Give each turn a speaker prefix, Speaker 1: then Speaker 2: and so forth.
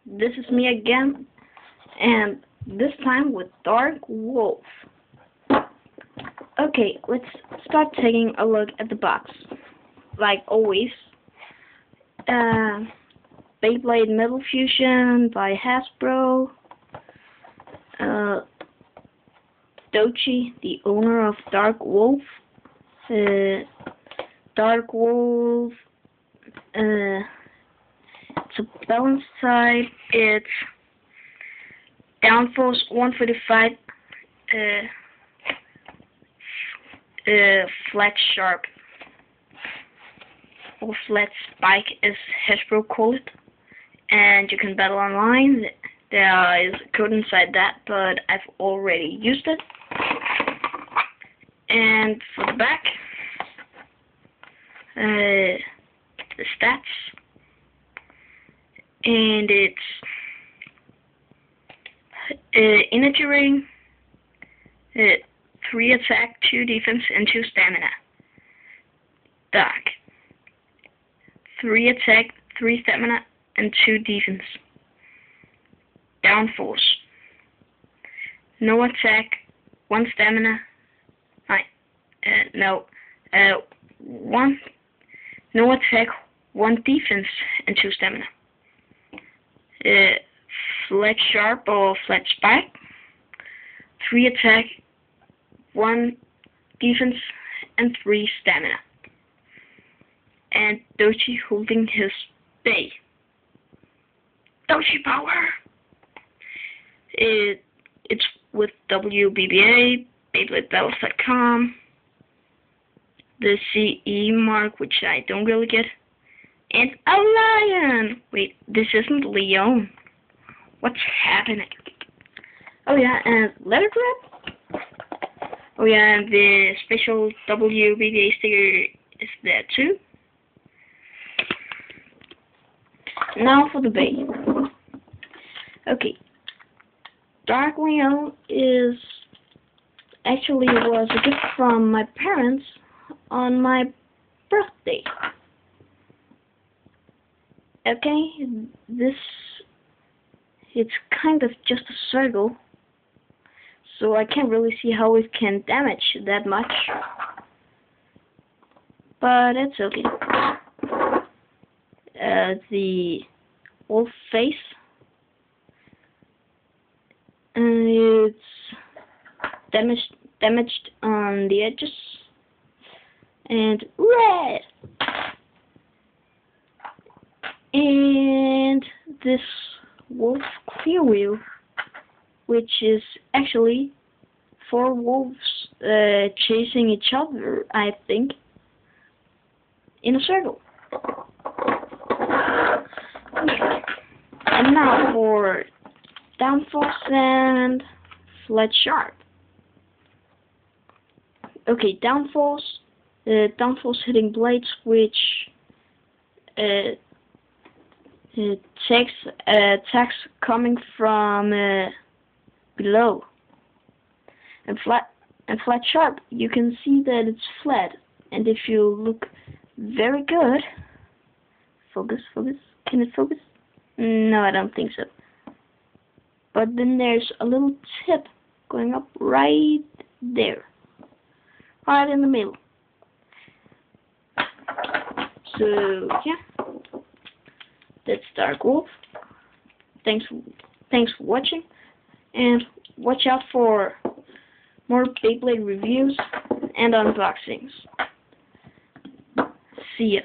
Speaker 1: this is me again, and this time with Dark Wolf. Okay, let's start taking a look at the box. Like always, Beyblade Metal Fusion by Hasbro. Dochi, the owner of Dark Wolf. Dark Wolf. It's a balanced side. It's Downforce 145. Flat Sharp, or Flat Spike as Hasbro call it, and you can battle online. There is a code inside that, but I've already used it. And for the back, the stats, and it's energy rating, 3 attack, 2 defense, and 2 stamina. Dark, 3 attack, 3 stamina, and 2 defense. Downforce, no attack, 1 stamina. No attack, 1 defense, and 2 stamina. Flat Sharp or Flat Spike, 3 attack, 1 defense, and 3 stamina. And Dochi holding his Bay. Dochi power! It's with WBBA, BeybladeBattles.com, the CE mark, which I don't really get, and a lion! Wait, this isn't Leon. What's happening? Oh yeah, and lettergraph? Oh yeah, and the special WBBA sticker is there too. Now for the Bay. Okay. Dark Leon was a gift from my parents on my birthday. Okay, it's kind of just a circle, so I can't really see how it can damage that much, but it's okay. The wolf face, it's damaged on the edges, and red. And this wolf clear wheel, which is actually 4 wolves chasing each other, I think, in a circle. And now for Downforce and Flat Sharp. Okay, Downforce hitting blades, which takes attacks coming from below. And Flat Sharp, you can see that it's flat, and if you look very good, focus, can it focus? No, I don't think so. But then there's a little tip going up right there, right in the middle. So yeah, that's Dark Wolf. Thanks for watching, and watch out for more Beyblade reviews and unboxings. See ya.